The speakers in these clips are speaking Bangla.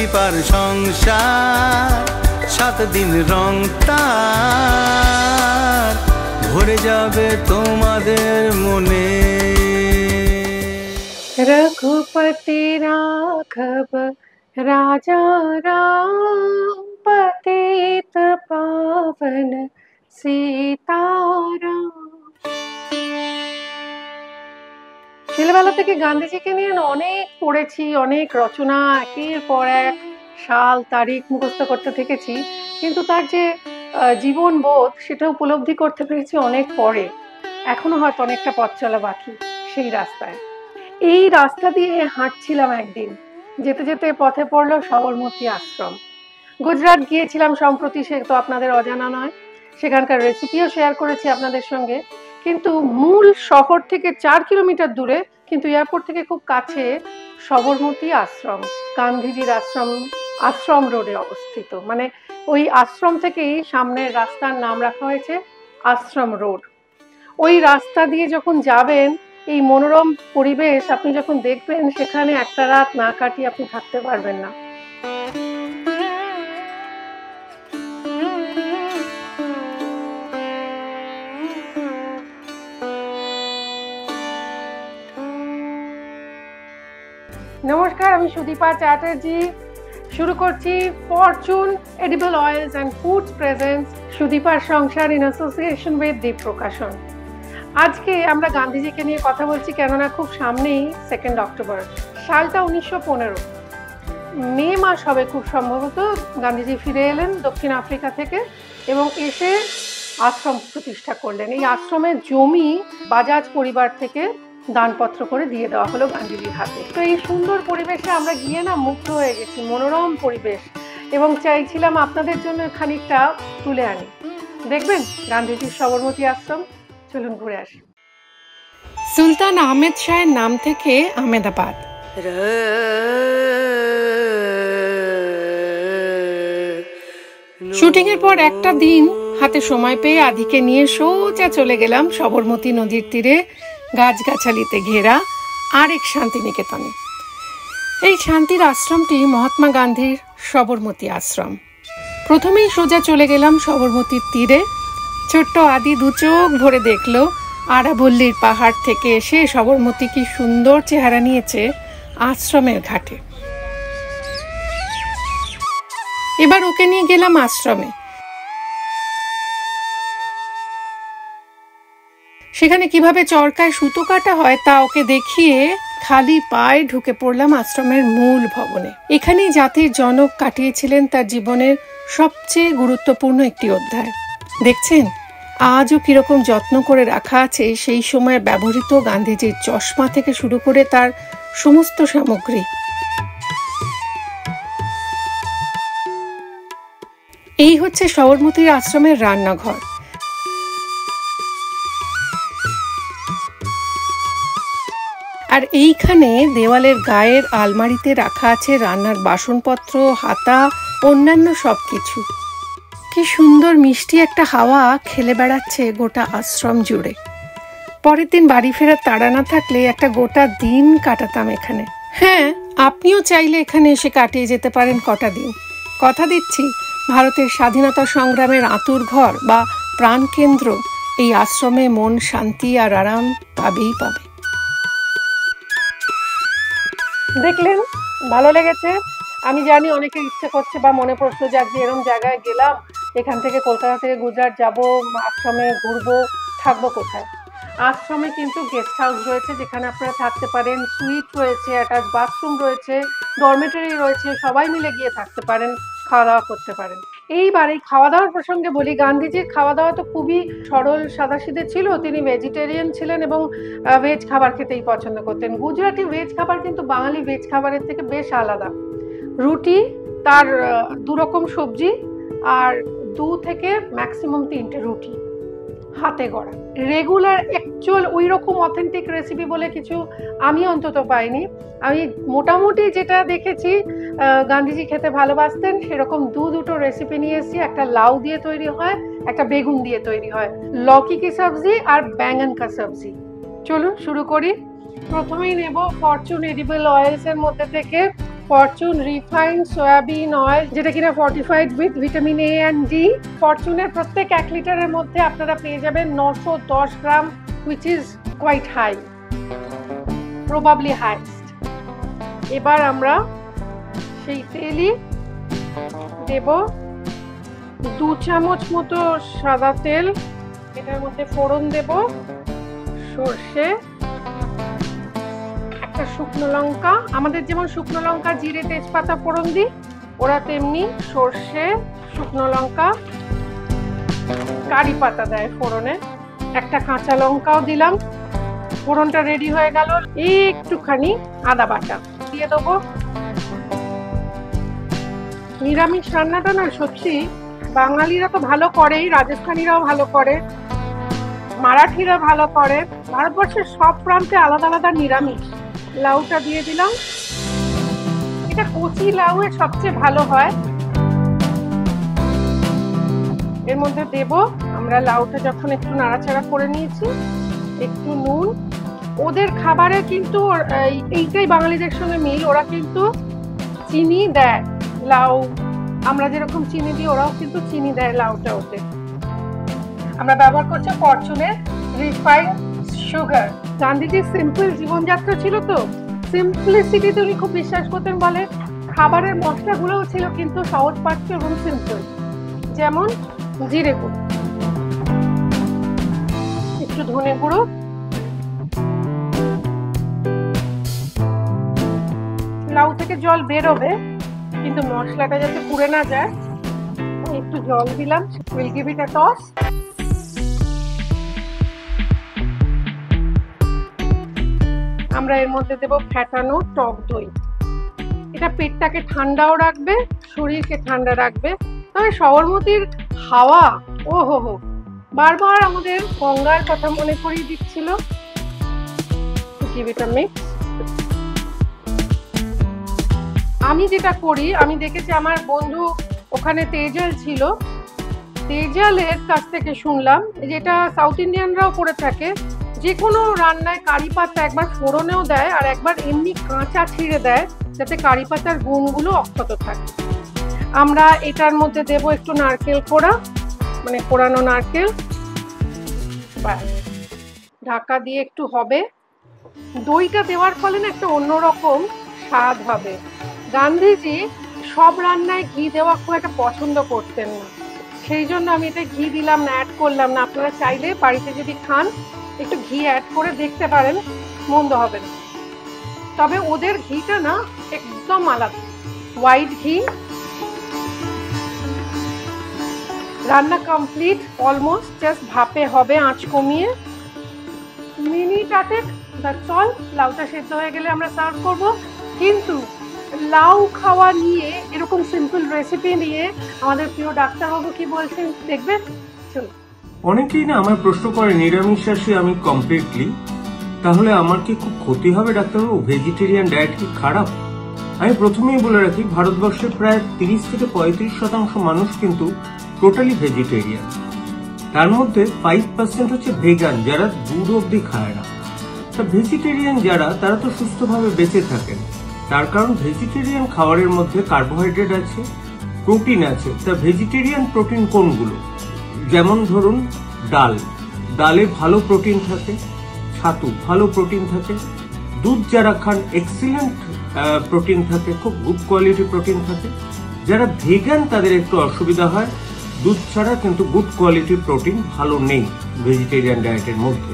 সুদীপার সংসার 7 দিন রং তার ভরে যাবে তোমাদের মনে। रघुपति राघव राजा राम पतित पावन सीताराम। ছেলেবেলা থেকে গান্ধীজিকে নিয়ে অনেক পড়েছি, অনেক রচনা একের পর এক সাল তারিখ মুখস্থ করতে থেকেছি, কিন্তু তার যে জীবন বোধ সেটা উপলব্ধি করতে পেরেছি অনেক পরে। এখনো হয়তো অনেকটা পথ চলা বাকি সেই রাস্তায়। এই রাস্তা দিয়ে হাঁটছিলাম একদিন, যেতে যেতে পথে পড়লো সবরমতী আশ্রম। গুজরাট গিয়েছিলাম সম্প্রতি, সে তো আপনাদের অজানা নয়, সেখানকার রেসিপিও শেয়ার করেছি আপনাদের সঙ্গে। কিন্তু মূল শহর থেকে 4 কিলোমিটার দূরে, কিন্তু এয়ারপোর্ট থেকে খুব কাছে সবরমতী আশ্রম, গান্ধীজির আশ্রম, আশ্রম রোডে অবস্থিত। মানে ওই আশ্রম থেকেই সামনের রাস্তার নাম রাখা হয়েছে আশ্রম রোড। ওই রাস্তা দিয়ে যখন যাবেন, এই মনোরম পরিবেশ আপনি যখন দেখবেন, সেখানে একটা রাত না কাটিয়ে আপনি থাকতে পারবেন না। নমস্কার, আমি সুদীপা চ্যাটার্জি। শুরু করছি Fortune edible oils and foods presents সুদীপার সংসার in association with Deep Prakashan. আজকে আমরা গান্ধীজিকে নিয়ে কথা বলছি, কেননা খুব সামনেই 2 অক্টোবর। সালটা 1915, মে মাস হবে খুব সম্ভবত। গান্ধীজি ফিরে এলেন দক্ষিণ আফ্রিকা থেকে এবং এসে আশ্রম প্রতিষ্ঠা করলেন। এই আশ্রমের জমি বাজাজ পরিবার থেকে দানপত্র করে দিয়ে দেওয়া হলো গান্ধীজির হাতে। তো এই সুন্দর পরিবেশে আমরা গিয়ে না মুগ্ধ হয়ে গেছি, মনোরম পরিবেশ, এবং চাইছিলাম আপনাদের জন্য খানিকটা তুলে আনি। দেখবেন গান্ধীজির সবরমতী আশ্রম, চলুন ঘুরে আসি। সুলতান আহমেদ শাহের নাম থেকে আহমেদাবাদ। শুটিং এর পর একটা দিন হাতে সময় পেয়ে আদিকে নিয়ে সোজা চলে গেলাম সবরমতী নদীর তীরে গাছগাছালিতে ঘেরা আরেক শান্তিনিকেতনে। এই শান্তির আশ্রমটি মহাত্মা গান্ধীর সবরমতী আশ্রম। প্রথমেই সোজা চলে গেলাম সবরমতীর তীরে। ছোট্ট আদি 2 চোখ ভরে দেখলো আরাবল্লীর পাহাড় থেকে এসে সবরমতী কি সুন্দর চেহারা নিয়েছে আশ্রমের ঘাটে। এবার ওকে নিয়ে গেলাম আশ্রমে। সেখানে কিভাবে চরকায় সুতো কাটা হয় তা ওকে দেখিয়ে খালি পায়ে ঢুকে পড়লাম আশ্রমের মূল ভবনে। এখানেই জাতির জনক কাটিয়েছিলেন তার জীবনের সবচেয়ে গুরুত্বপূর্ণ একটি অধ্যায়। দেখছেন আজও কিরকম যত্ন করে রাখা আছে সেই সময় ব্যবহৃত গান্ধীজির চশমা থেকে শুরু করে তার সমস্ত সামগ্রী। এই হচ্ছে সবরমতীর আশ্রমের রান্নাঘর। আর এইখানে দেওয়ালের গায়ের আলমারিতে রাখা আছে রান্নার বাসনপত্র, হাতা, অন্যান্য সবকিছু। কি সুন্দর মিষ্টি একটা হাওয়া খেলে বেড়াচ্ছে গোটা আশ্রম জুড়ে। পরের দিন বাড়ি ফেরার তাড়া না থাকলে একটা গোটা দিন কাটাতাম এখানে। হ্যাঁ, আপনিও চাইলে এখানে এসে কাটিয়ে যেতে পারেন কটা দিন। কথা দিচ্ছি, ভারতের স্বাধীনতা সংগ্রামের আঁতুর ঘর বা প্রাণকেন্দ্র এই আশ্রমে মন শান্তি আর আরাম পাবেই পাবে। দেখলেন, ভালো লেগেছে? আমি জানি অনেকের ইচ্ছে করছে বা মনে পড়ছে যে আজকে এরকম জায়গায় গেলাম, এখান থেকে কলকাতা থেকে গুজরাট যাব, আশ্রমে ঘুরবো, থাকবো কোথায়? আশ্রমে কিন্তু গেস্ট হাউস রয়েছে যেখানে আপনারা থাকতে পারেন, সুইট রয়েছে, অ্যাটাচ বাথরুম রয়েছে, ডরমেটরি রয়েছে, সবাই মিলে গিয়ে থাকতে পারেন, খাওয়া দাওয়া করতে পারেন। এইবার এই খাওয়া দাওয়ার প্রসঙ্গে বলি, গান্ধীজির খাওয়া দাওয়া তো খুবই সরল সাদাসিধে ছিল। তিনি ভেজিটেরিয়ান ছিলেন এবং ভেজ খাবার খেতেই পছন্দ করতেন। গুজরাটি ভেজ খাবার কিন্তু বাঙালি ভেজ খাবারের থেকে বেশ আলাদা। রুটি, তার 2 রকম সবজি, আর 2 থেকে ম্যাক্সিমাম 3টে রুটি হাতে গড়া। রেগুলার অ্যাকচুয়াল ওই রকম অথেন্টিক রেসিপি বলে কিছু আমি অন্তত পাইনি। আমি মোটামুটি যেটা দেখেছি গান্ধীজি খেতে ভালোবাসতেন সেরকম 2 রেসিপি নিয়ে এসেছি। একটা লাউ দিয়ে তৈরি হয়, একটা বেগুন দিয়ে তৈরি হয়, লকি কি সবজি আর ব্যাঙ্গন কা সবজি। চলুন শুরু করি। প্রথমেই নেব ফরচুন এডিবল অয়েলস এর মধ্যে থেকে ফরচুন রিফাইন্ড সয়াবিন অয়েল, যেটা কিনা fortified with vitamin A and D. ফরচুনের প্রত্যেক 1 লিটারের মধ্যে আপনারা পেয়ে যাবেন 910 gram, which is quite high, probably highest. এবার আমরা সেই তেলই দেব 2 চামচ মতো সাদা তেল। এটার মধ্যে ফোড়ন দেব সর্ষে, একটা শুকনো লঙ্কা, আমাদের যেমন শুকনো লঙ্কা জিরে তেজপাতা ফোড়ন দিই, ওরা তেমনি সর্ষে শুকনো লঙ্কা কারি পাতা দেয় ফোড়নে। একটা কাঁচা লঙ্কাও দিলাম। ফোড়নটা রেডি হয়ে গেল। একটুখানি আদা বাটা দিয়ে দেবো। নিরামিষ রান্নাটা না সত্যি বাঙালিরা তো ভালো করেই, রাজস্থানীরাও ভালো করে, মারাঠিরা ভালো করে, ভারতবর্ষের সব প্রান্তে আলাদা আলাদা নিরামিষ। লাউটা দিয়ে দিলাম। এটা কচি লাউ এর সবচেয়ে ভালো হয়। এর মধ্যে দেব আমরা লাউটা যখন একটু নাড়াচাড়া করে নিয়েছি, একটু নুন। ওদের খাবারে কিন্তু এইটাই বাঙালিদের সঙ্গে মিল, ওরা কিন্তু চিনি দেয়। লাউ আমরা যেরকম চিনি দিই, ওরাও কিন্তু চিনি দেয় লাউটা ওতে। আমরা ব্যবহার করছি ফরচুনের রিফাইন্ড সুগার। গান্ধীজির সিম্পল জীবনযাত্রা ছিল, তো সিম্পলিসিটিতে উনি খুব বিশ্বাস করতেন বলে। খাবারের মশলাগুলোও ছিল কিন্তু সহজ পাচ্য এবং সিম্পল। যেমন জিরে গুঁড়ো, একটু ধনে গুঁড়ো, লাউ থেকে জল বেরোবে কিন্তু মশলাটা যাতে পুড়ে না যায়, একটু জল দিলাম। Will give it a toss. আমরা এর মধ্যে দেব ফ্যাটানো টক দই। এটা পেটটাকে ঠান্ডাও রাখবে, শরীরকে ঠান্ডা রাখবে। তবে সবরমতীর হাওয়া ও হো হো বারবার আমাদের গঙ্গার কথা মনে করিয়ে দিচ্ছিল। আমি যেটা করি, আমি দেখেছি আমার বন্ধু ওখানে তেজাল ছিল, তেজালের কাছ থেকে শুনলাম, যেটা সাউথ ইন্ডিয়ানরাও করে থাকে, যে কোনো রান্নায় কারি পাতা একবার ফোড়নেও দেয় আর একবার এমনি কাঁচা ছিঁড়ে দেয়, যাতে কারি পাতার গুণগুলো অক্ষত থাকে। আমরা এটার মধ্যে দেব একটু নারকেল কোড়া, মানে কোড়ানো নারকেল। ঢাকা দিয়ে একটু হবে। দইটা দেওয়ার ফলে না একটা অন্যরকম স্বাদ হবে। গান্ধীজি সব রান্নায় ঘি দেওয়া খুব একটা পছন্দ করতেন না, সেই জন্য আমি এটা ঘি দিলাম না, অ্যাড করলাম না। আপনারা চাইলে বাড়িতে যদি খান একটু ঘি অ্যাড করে দেখতে পারেন, মন্দ হবে না। তবে ওদের ঘিটা না একদম আলাদা, হোয়াইট ঘি। রান্না কমপ্লিট অলমোস্ট, জাস্ট ভাপে হবে আঁচ কমিয়ে। Minute 8 that's all. লাউটা সেদ্ধ হয়ে গেলে আমরা সার্ভ করব। কিন্তু লাউ খাওয়া নিয়ে এরকম সিম্পল রেসিপি নিয়ে আমাদের প্রিয় ডাক্তারবাবু কি বলছেন দেখবেন, চলুন। অনেকেই না আমার প্রশ্ন করে, নিরামিষাশী আমি কমপ্লিটলি, তাহলে আমার কি খুব ক্ষতি হবে ডাক্তারবাবু? ভেজিটেরিয়ান ডায়েট কি খারাপ? আমি প্রথমেই বলে রাখি, ভারতবর্ষের প্রায় 30 থেকে 35% মানুষ কিন্তু টোটালি ভেজিটেরিয়ান। তার মধ্যে 5% হচ্ছে ভেগান, যারা দুধ অব্দি খায় না। তা ভেজিটেরিয়ান যারা, তারা তো সুস্থভাবে বেঁচে থাকেন। তার কারণ ভেজিটেরিয়ান খাবারের মধ্যে কার্বোহাইড্রেট আছে, প্রোটিন আছে। তা ভেজিটেরিয়ান প্রোটিন কোনগুলো? যেমন ধরুন ডাল, ডালে ভালো প্রোটিন থাকে, ছাতু ভালো প্রোটিন থাকে, দুধ যারা খান এক্সিলেন্ট প্রোটিন থাকে, খুব গুড কোয়ালিটি প্রোটিন থাকে। যারা ভেগান তাদের একটু অসুবিধা হয়, দুধ ছাড়া কিন্তু গুড কোয়ালিটির প্রোটিন ভালো নেই ভেজিটেরিয়ান ডায়েটের মধ্যে।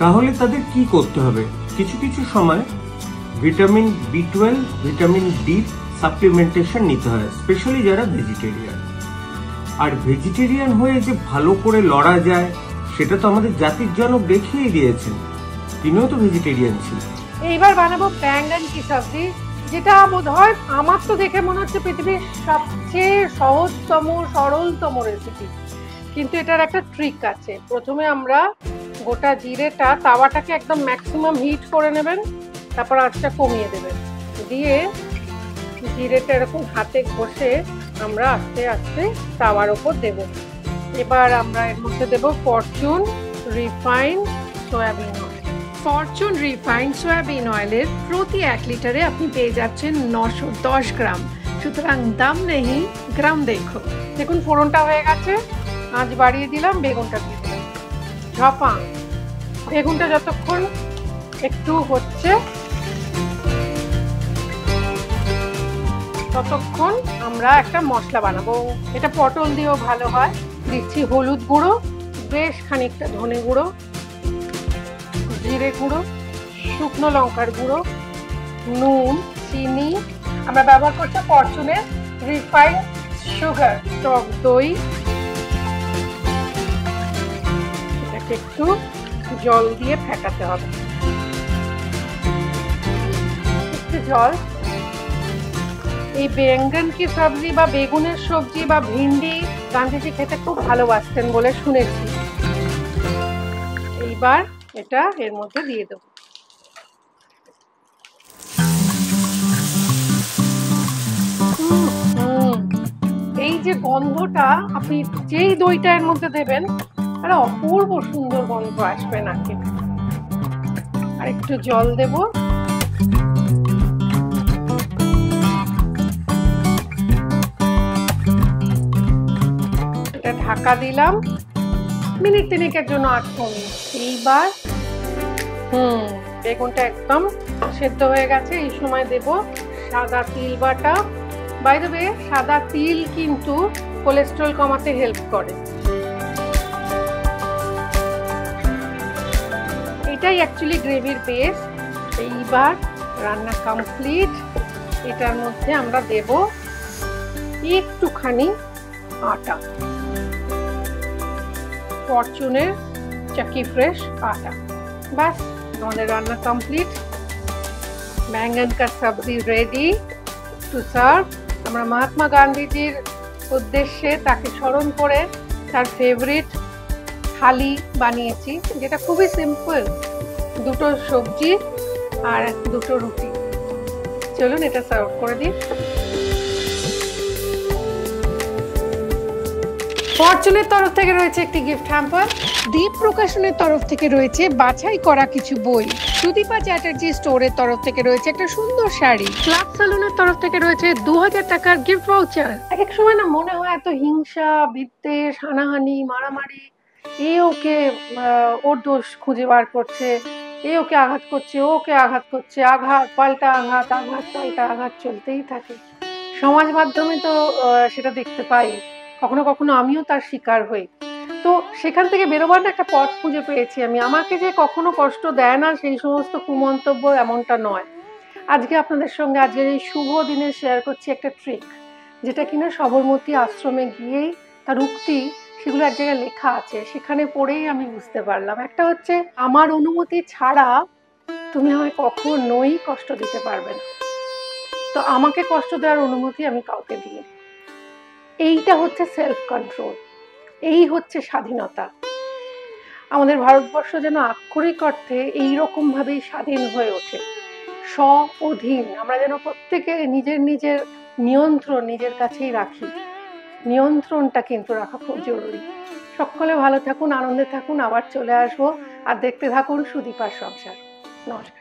তাহলে তাদের কি করতে হবে? কিছু কিছু সময় vitamin B12, vitamin D supplementation নিতে হয়, স্পেশালি যারা ভেজিটেরিয়ান। আর ভেজিটেরিয়ান হয়ে যে ভালো করে লড়া যায়, সেটা তো আমাদের জাতির জনক দেখিয়ে দিয়েছেন, তিনিও তো ভেজিটেরিয়ান ছিলেন। এইবার বানাবো ব্যাঙ্গন কি সবজি, যেটা বোধহয় আমার তো দেখে মনে হচ্ছে পৃথিবীর সবচেয়ে সহজতম সরলতম রেসিপি। কিন্তু এটার একটা ট্রিক আছে। প্রথমে আমরা গোটা জিরেটা, তাওয়াটাকে একদম ম্যাক্সিমাম হিট করে নেবেন, তারপর আঁচটা কমিয়ে দেবেন, দিয়ে জিরেটা এরকম হাতে ঘষে আমরা আস্তে আস্তে তাওয়ার ওপর দেব। এবার আমরা এর মধ্যে দেব Fortune refined soybean oil. Fortune refined soybean অয়েলের প্রতি 1 লিটারে আপনি পেয়ে যাচ্ছেন 910 গ্রাম। সুতরাং দাম নেই, গ্রাম দেখো। দেখুন ফোড়নটা হয়ে গেছে, আঁচ বাড়িয়ে দিলাম, বেগুনটা দিয়ে দিলাম ঝপাং। বেগুনটা যতক্ষণ একটু হচ্ছে ততক্ষণ আমরা একটা মশলা বানাবো। এটা পটল দিয়েও ভালো হয়। দিচ্ছি হলুদ গুঁড়ো, বেশ খানিকটা ধনে গুঁড়ো, জিরে গুঁড়ো, শুকনো লঙ্কার গুঁড়ো, নুন, চিনি। আমরা ব্যবহার করছি ফরচুনের রিফাইন্ড সুগার, টক দই। এটাকে একটু জল দিয়ে ফেটাতে হবে, একটু জল। এই বেঙ্গন কি সবজি বা বেগুনের সবজি বা ভিন্ডি গান্ধীজি খেতে খুব ভালোবাসতেন বলে শুনেছি। এইবার এটা এর মধ্যে দিয়ে দেবো। এই যে গন্ধটা, আপনি যেই দইটা এর মধ্যে দেবেন একটা অপূর্ব সুন্দর গন্ধ আসবে নাকে। আর একটু জল দেব। এটা ঢাকা দিলাম মিনিট 3 জন্য, 8 মিনিট। এইবার বেগুনটা একদম সেদ্ধ হয়ে গেছে। এই সময় দেব সাদা তিল বাটা। বাই দ্য ওয়ে, সাদা তিল কিন্তু কোলেস্টেরল কমাতে হেল্প করে। এটাই অ্যাকচুয়ালি গ্রেভির বেস। এইবার রান্না কমপ্লিট। এটার মধ্যে আমরা দেব একটুখানি আটা, ফরচুনের চাকি ফ্রেশ আটা। বাস, আমাদের রান্না কমপ্লিট। बैंगन का सब्जी রেডি টু সার্ভ। আমরা মহাত্মা গান্ধীজির উদ্দেশ্যে তাকে স্মরণ করে তার ফেভারিট থালি বানিয়েছি, যেটা খুবই সিম্পল। 2টো সবজি আর 2টো রুটি। চলুন এটা সার্ভ করে দিই। ফরচুনের তরফ থেকে রয়েছে একটি গিফট হ্যাম্পার। দীপ প্রকাশনের তরফ থেকে রয়েছে বাছাই করা কিছু বই। সুদীপা চ্যাটার্জি স্টোরের তরফ থেকে রয়েছে একটা সুন্দর শাড়ি। ক্লাব সেলুনের তরফ থেকে রয়েছে 2000 টাকার গিফট ভাউচার। এক সময় না মনে হয় এত হিংসা, বিদ্বেষ, হানাহানি, মারামারি, এ ওকে ওর দোষ খুঁজে বার করছে, এ ওকে আঘাত করছে, ও ওকে আঘাত করছে, আঘাত পাল্টা আঘাত, আঘাত পাল্টা আঘাত চলতেই থাকে। সমাজ মাধ্যমে তো সেটা দেখতে পাই, কখনো কখনো আমিও তার শিকার হই। তো সেখান থেকে বেরোবার একটা পথ খুঁজে পেয়েছি আমি। আমাকে যে কখনো কষ্ট দেয় না সেই সমস্ত কুমন্তব্য এমনটা নয়। আজকে আপনাদের সঙ্গে আজকের এই শুভ দিনে শেয়ার করছি একটা ট্রিক, যেটা কিনা সবরমতী আশ্রমে গিয়েই তার উক্তি সেগুলো এক জায়গায় লেখা আছে, সেখানে পড়েই আমি বুঝতে পারলাম। একটা হচ্ছে, আমার অনুমতি ছাড়া তুমি আমায় কখনোই কষ্ট দিতে পারবে না। তো আমাকে কষ্ট দেওয়ার অনুমতি আমি কাউকে দিই। এইটা হচ্ছে সেলফ কন্ট্রোল, এই হচ্ছে স্বাধীনতা। আমাদের ভারতবর্ষ যেন আক্ষরিক অর্থে এইরকম ভাবেই স্বাধীন হয়ে ওঠে, স্ব-অধীন। আমরা যেন প্রত্যেকে নিজের নিজের নিয়ন্ত্রণ নিজের কাছেই রাখি। নিয়ন্ত্রণটা কিন্তু রাখা খুব জরুরি। সকলে ভালো থাকুন, আনন্দে থাকুন। আবার চলে আসবো, আর দেখতে থাকুন সুদীপার সংসার। নমস্কার।